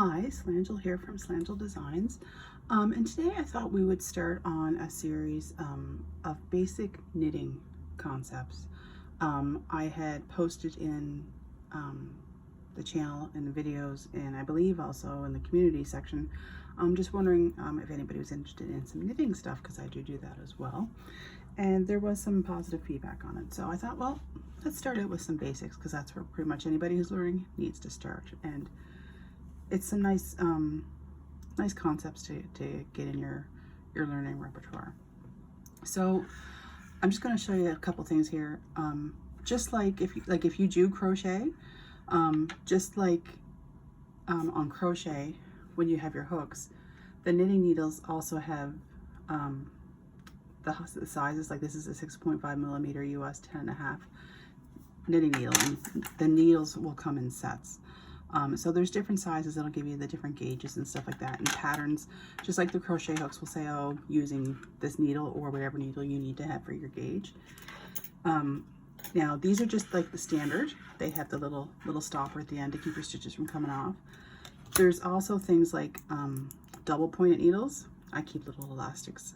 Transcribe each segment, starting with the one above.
Hi, Slangel here from Slangel Designs. And today I thought we would start on a series of basic knitting concepts. I had posted in the channel and the videos, and I believe also in the community section. I'm just wondering if anybody was interested in some knitting stuff, because I do that as well. And there was some positive feedback on it. So I thought, well, let's start out with some basics, because that's where pretty much anybody who's learning needs to start. And it's some nice nice concepts to get in your learning repertoire. So I'm just going to show you a couple things here. Just like if you do crochet, just like on crochet, when you have your hooks, the knitting needles also have the sizes. Like this is a 6.5 millimeter US 10.5 knitting needle, and the needles will come in sets. So there's different sizes that'll give you the different gauges and stuff like that, and patterns, just like the crochet hooks will say, oh, using this needle or whatever needle you need to have for your gauge. Now these are just like the standard. They have the little stopper at the end to keep your stitches from coming off. There's also things like double pointed needles. I keep little elastics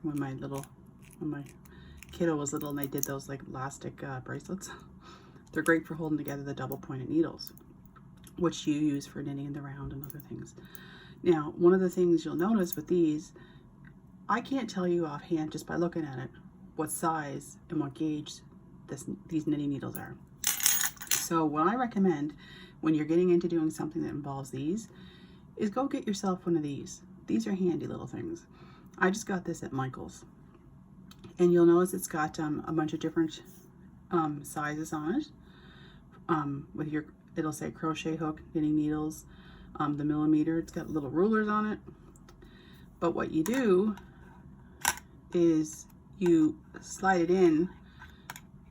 when my kiddo was little, and they did those like elastic bracelets. They're great for holding together the double pointed needles, which you use for knitting in the round and other things. Now, one of the things you'll notice with these, I can't tell you offhand just by looking at it what size and what gauge these knitting needles are. So what I recommend when you're getting into doing something that involves these is go get yourself one of these. These are handy little things. I just got this at Michael's, and you'll notice it's got a bunch of different sizes on it. It'll say crochet hook, knitting needles, the millimeter. It's got little rulers on it. But what you do is you slide it in,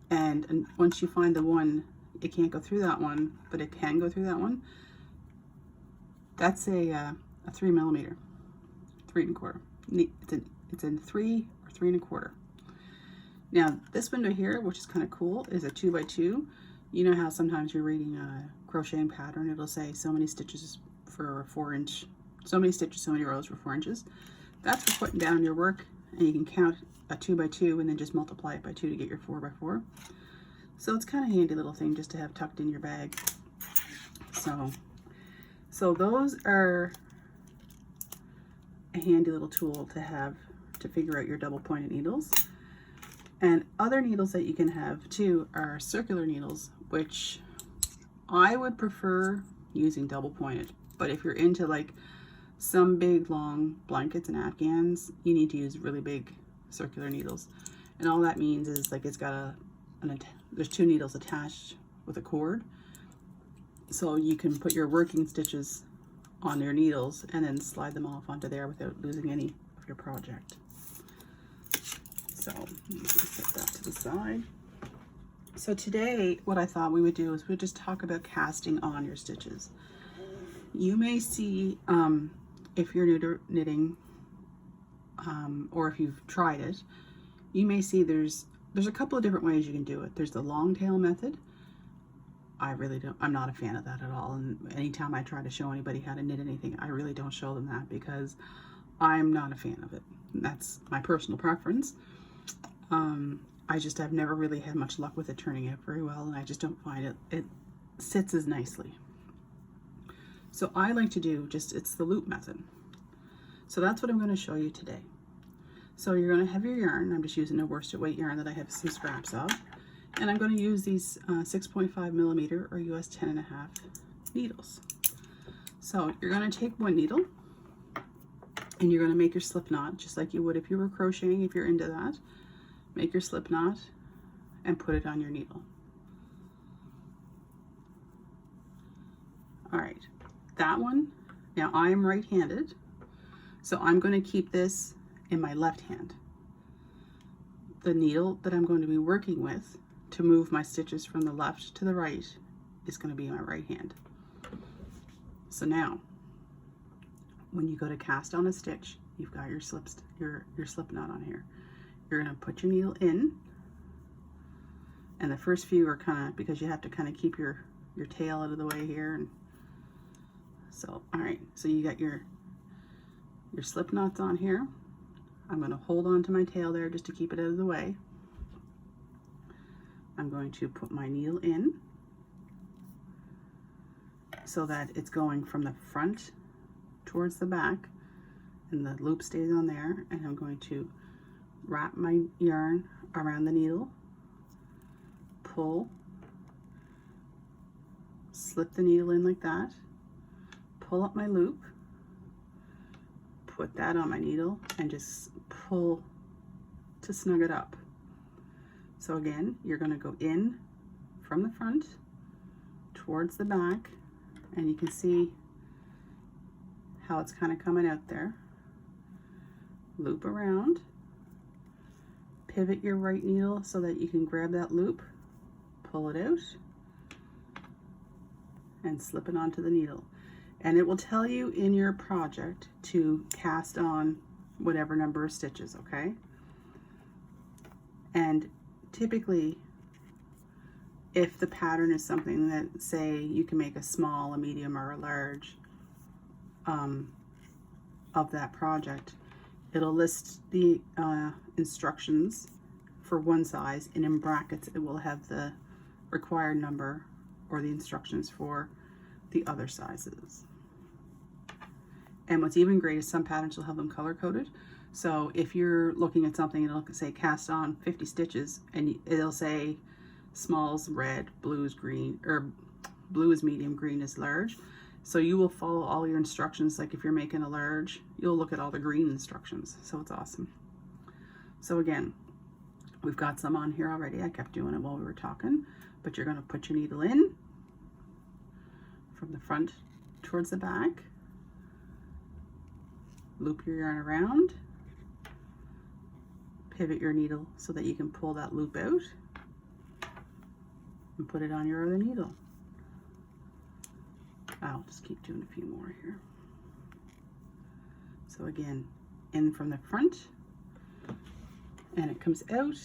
and once you find the one, it can't go through that one, but it can go through that one. That's a 3 millimeter, 3 1/4. It's in 3 or 3 1/4. Now this window here, which is kind of cool, is a 2 by 2. You know how sometimes you're reading a crocheting pattern, it'll say so many stitches for a 4 inch, so many stitches, so many rows for 4 inches. That's for putting down your work, and you can count a 2 by 2 and then just multiply it by 2 to get your 4 by 4. So it's kind of a handy little thing just to have tucked in your bag. So those are a handy little tool to have to figure out your double pointed needles. And other needles that you can have too are circular needles, which I would prefer using double pointed. But if you're into like some big long blankets and afghans, you need to use really big circular needles. And all that means is like it's got there's 2 needles attached with a cord. So you can put your working stitches on your needles and then slide them off onto there without losing any of your project. So let me set that to the side. So today what I thought we would do is we'd just talk about casting on your stitches. You may see, if you're new to knitting, or if you've tried it, you may see there's a couple of different ways you can do it. There's the long tail method. I'm not a fan of that at all. And anytime I try to show anybody how to knit anything, I really don't show them that because I'm not a fan of it. That's my personal preference. I've never really had much luck with it turning out very well, and I just don't find it sits as nicely. So I like to do it's the loop method. So that's what I'm going to show you today. So you're going to have your yarn. I'm just using a worsted weight yarn that I have some scraps of, and I'm going to use these 6.5 millimeter or US 10.5 needles. So you're going to take one needle, and you're going to make your slip knot just like you would if you were crocheting, if you're into that. Make your slip knot and put it on your needle. All right, that one, now I'm right-handed, so I'm going to keep this in my left hand. The needle that I'm going to be working with to move my stitches from the left to the right is going to be my right hand. So now, when you go to cast on a stitch, you've got your slip knot on here. You're going to put your needle in, and the first few are kind of, because you have to kind of keep your tail out of the way here, and So, all right, so you got your slip knots on here. I'm going to hold on to my tail there just to keep it out of the way. I'm going to put my needle in so that it's going from the front towards the back, and the loop stays on there, and I'm going to wrap my yarn around the needle, pull, slip the needle in like that, pull up my loop, put that on my needle, and just pull to snug it up. So again, you're going to go in from the front towards the back, and you can see how it's kind of coming out there. Loop around, pivot your right needle so that you can grab that loop, pull it out, and slip it onto the needle. And it will tell you in your project to cast on whatever number of stitches, okay? And typically, if the pattern is something that, say, you can make a small, a medium, or a large of that project, it'll list the instructions for one size, and in brackets it will have the required number or the instructions for the other sizes. And what's even great is some patterns will have them color coded. So if you're looking at something, it'll say cast on 50 stitches, and it'll say smalls red, blue is green, or blue is medium, green is large. So you will follow all your instructions. Like if you're making a large, you'll look at all the green instructions. So it's awesome. So again, we've got some on here already. I kept doing it while we were talking, but you're going to put your needle in from the front towards the back, loop your yarn around, pivot your needle so that you can pull that loop out, and put it on your other needle. I'll just keep doing a few more here. So again, in from the front, and it comes out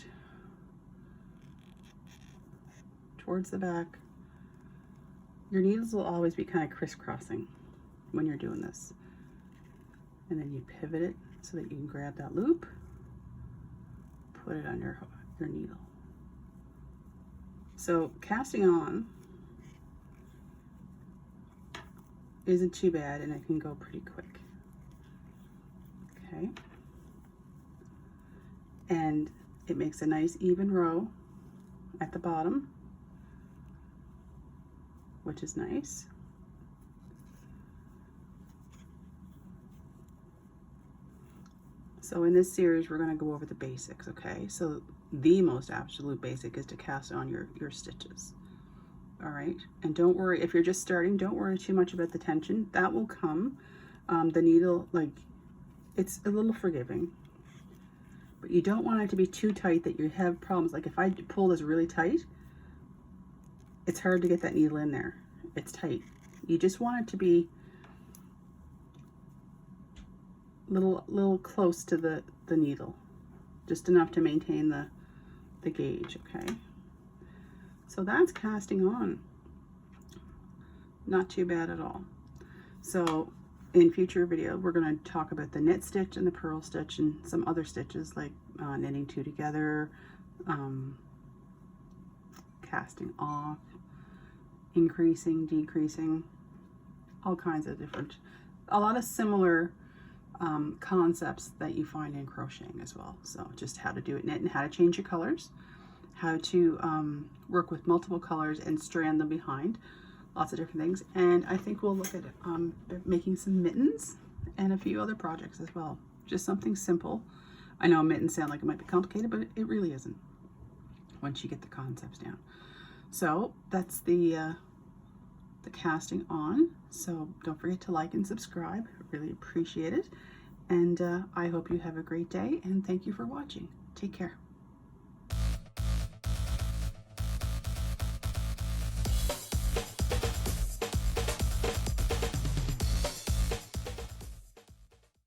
towards the back. Your needles will always be kind of crisscrossing when you're doing this. And then you pivot it so that you can grab that loop, put it on your needle. So casting on isn't too bad, and it can go pretty quick. Okay. And it makes a nice even row at the bottom, which is nice. So in this series, we're going to go over the basics, okay? So the most absolute basic is to cast on your stitches. All right, and don't worry, if you're just starting, don't worry too much about the tension. That will come. The needle, like, it's a little forgiving, but you don't want it to be too tight that you have problems. Like if I pull this really tight, it's hard to get that needle in there. It's tight. You just want it to be little close to the needle, just enough to maintain the gauge, okay? So that's casting on. Not too bad at all. So in future video, we're going to talk about the knit stitch and the purl stitch and some other stitches like knitting two together, casting off, increasing, decreasing, all kinds of different, a lot of similar concepts that you find in crocheting as well. So just how to do it knit and how to change your colors, how to work with multiple colors and strand them behind, lots of different things. And I think we'll look at making some mittens and a few other projects as well. Just something simple. I know mittens sound like it might be complicated, but it really isn't once you get the concepts down. So that's the casting on. So don't forget to like and subscribe. Really appreciate it. And I hope you have a great day, and thank you for watching. Take care.